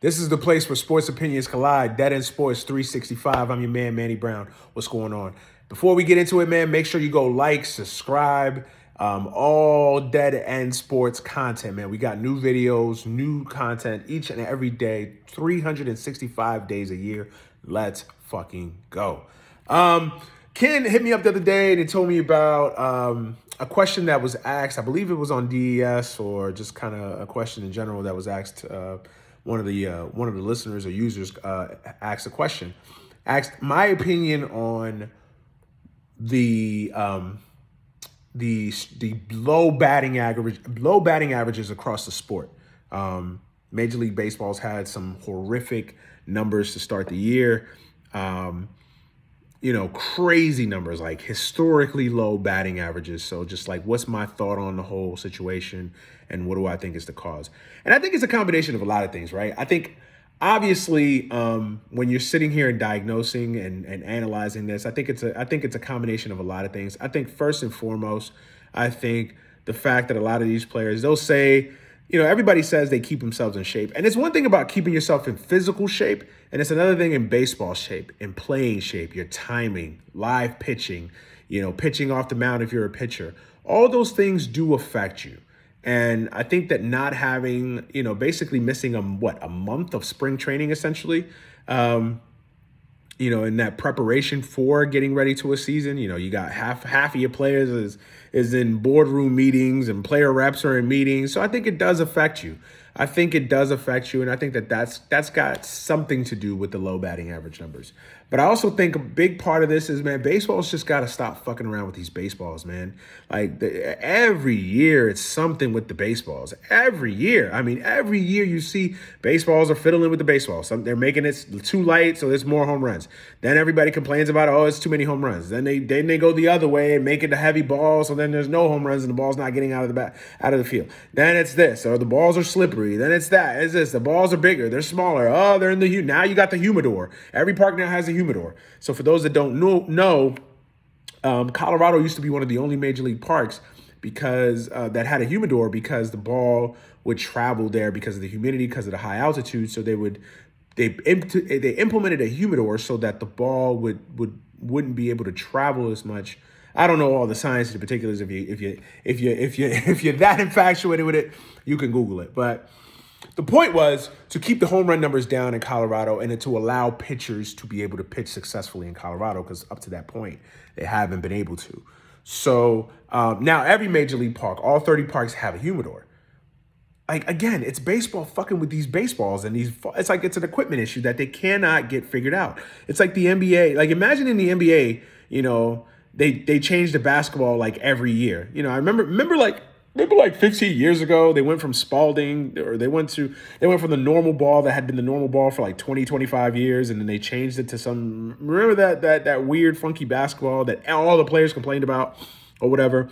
This is the place where sports opinions collide. Dead End Sports 365. I'm your man, Manny Brown. What's going on? Before we get into it, man, make sure you go like, subscribe, all Dead End Sports content, man. We got new videos, new content each and every day, 365 days a year. Let's fucking go. Ken hit me up the other day and he told me about a question that was asked. I believe it was on DES or just kind of a question in general that was asked. One of the listeners or users asked a question, asked my opinion on the low batting averages across the sport. Major League Baseball's had some horrific numbers to start the year. Crazy numbers, like historically low batting averages. So just like, what's my thought on the whole situation and what do I think is the cause? And I think it's a combination of a lot of things, right? I think obviously when you're sitting here and diagnosing and analyzing this, I think it's a combination of a lot of things. I think first and foremost, I think the fact that a lot of these players, they'll say, everybody says they keep themselves in shape. And it's one thing about keeping yourself in physical shape, and it's another thing in baseball shape, in playing shape, your timing, live pitching, pitching off the mound if you're a pitcher. All those things do affect you. And I think that not having, basically missing a month of spring training essentially, in that preparation for getting ready to a season, you got half of your players is in boardroom meetings and player reps are in meetings. So I think it does affect you. And I think that's got something to do with the low batting average numbers. But I also think a big part of this is, man, baseball's just got to stop fucking around with these baseballs, man. Like every year it's something with the baseballs. Every year. I mean, every year you see baseballs are fiddling with the baseballs. They're making it too light, so there's more home runs. Then everybody complains about, it's too many home runs. Then they go the other way and make it a heavy ball, so then there's no home runs and the ball's not getting out of the field. Then it's this, or the balls are slippery. Then it's that. It's this. The balls are bigger. They're smaller. Oh, they're in the now you got the humidor. Every park now has a humidor. So for those that don't know, Colorado used to be one of the only major league parks because that had a humidor because the ball would travel there because of the humidity, because of the high altitude. So they implemented a humidor so that the ball wouldn't be able to travel as much. I don't know all the science and the particulars. If you're that infatuated with it, you can Google it. But the point was to keep the home run numbers down in Colorado and to allow pitchers to be able to pitch successfully in Colorado, because up to that point, they haven't been able to. So now every major league park, all 30 parks have a humidor. Like, again, it's baseball fucking with these baseballs and it's like it's an equipment issue that they cannot get figured out. It's like the NBA. Like, imagine in the NBA, they change the basketball like every year. I remember like 15 years ago, they went from Spalding, or they went from the normal ball that had been the normal ball for like 20, 25 years. And then they changed it to remember that weird funky basketball that all the players complained about or whatever.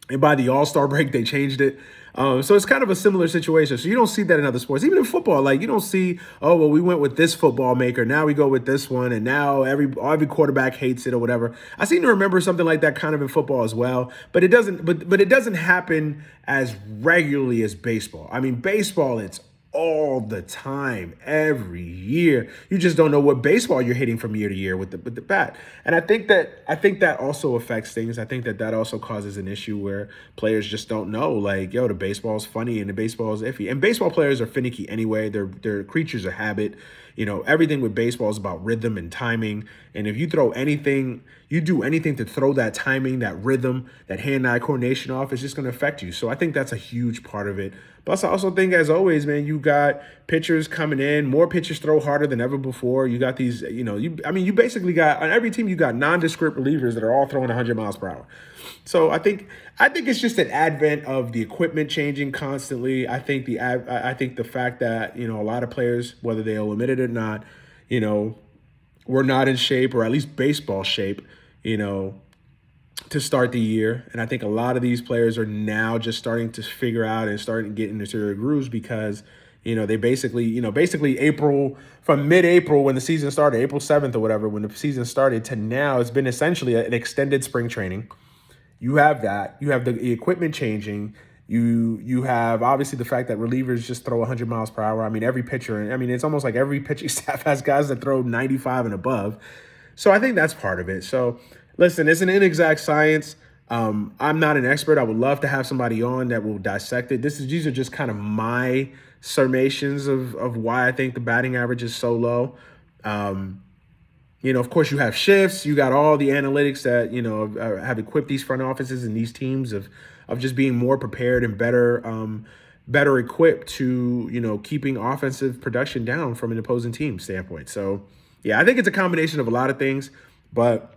And by the All-Star break, they changed it. So it's kind of a similar situation. So you don't see that in other sports. Even in football, like you don't see, we went with this football maker. Now we go with this one. And now every quarterback hates it or whatever. I seem to remember something like that kind of in football as well. But it doesn't happen as regularly as baseball. I mean, baseball, it's all the time, every year. You just don't know what baseball you're hitting from year to year with the bat. And I think that also affects things. I think that also causes an issue where players just don't know, like, the baseball's funny and the baseball's iffy. And baseball players are finicky anyway. They're creatures of habit. Everything with baseball is about rhythm and timing. And if you do anything to throw that timing, that rhythm, that hand-eye coordination off, it's just going to affect you. So I think that's a huge part of it. Plus, I also think, as always, man, you got pitchers coming in. More pitchers throw harder than ever before. You got these, you basically got, on every team, you got nondescript relievers that are all throwing 100 miles per hour. So I think it's just an advent of the equipment changing constantly. I think the fact that, a lot of players, whether they'll admit it or not, were not in shape, or at least baseball shape, to start the year. And I think a lot of these players are now just starting to figure out and starting to get into their grooves because, they basically from mid-April when the season started, April 7th or whatever, when the season started, to now, it's been essentially an extended spring training. You have that. You have the equipment changing. You have obviously the fact that relievers just throw 100 miles per hour. I mean, every pitcher, I mean, it's almost like every pitching staff has guys that throw 95 and above. So I think that's part of it. So listen, it's an inexact science. I'm not an expert. I would love to have somebody on that will dissect it. These are just kind of my summations of why I think the batting average is so low. Of course, you have shifts. You got all the analytics that have equipped these front offices and these teams of just being more prepared and better equipped to keeping offensive production down from an opposing team standpoint. So yeah, I think it's a combination of a lot of things, but.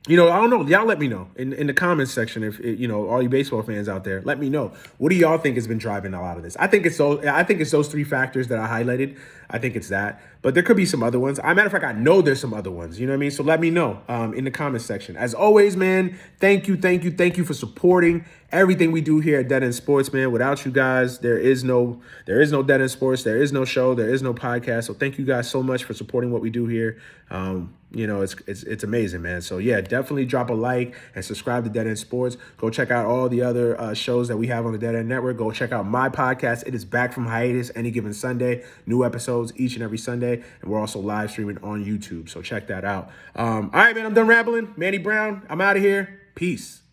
I don't know. Y'all let me know in the comments section if all you baseball fans out there. Let me know, what do y'all think has been driving a lot of this? I think it's those three factors that I highlighted. I think it's that, but there could be some other ones. As a matter of fact, I know there's some other ones. You know what I mean? So let me know in the comments section. As always, man, thank you for supporting everything we do here at Dead End Sports, man. Without you guys, there is no Dead End Sports. There is no show. There is no podcast. So thank you guys so much for supporting what we do here. It's amazing, man. So yeah, definitely drop a like and subscribe to Dead End Sports. Go check out all the other shows that we have on the Dead End Network. Go check out my podcast. It is back from hiatus any given Sunday. New episodes each and every Sunday. And we're also live streaming on YouTube. So check that out. All right, man, I'm done rambling. Manny Brown, I'm out of here. Peace.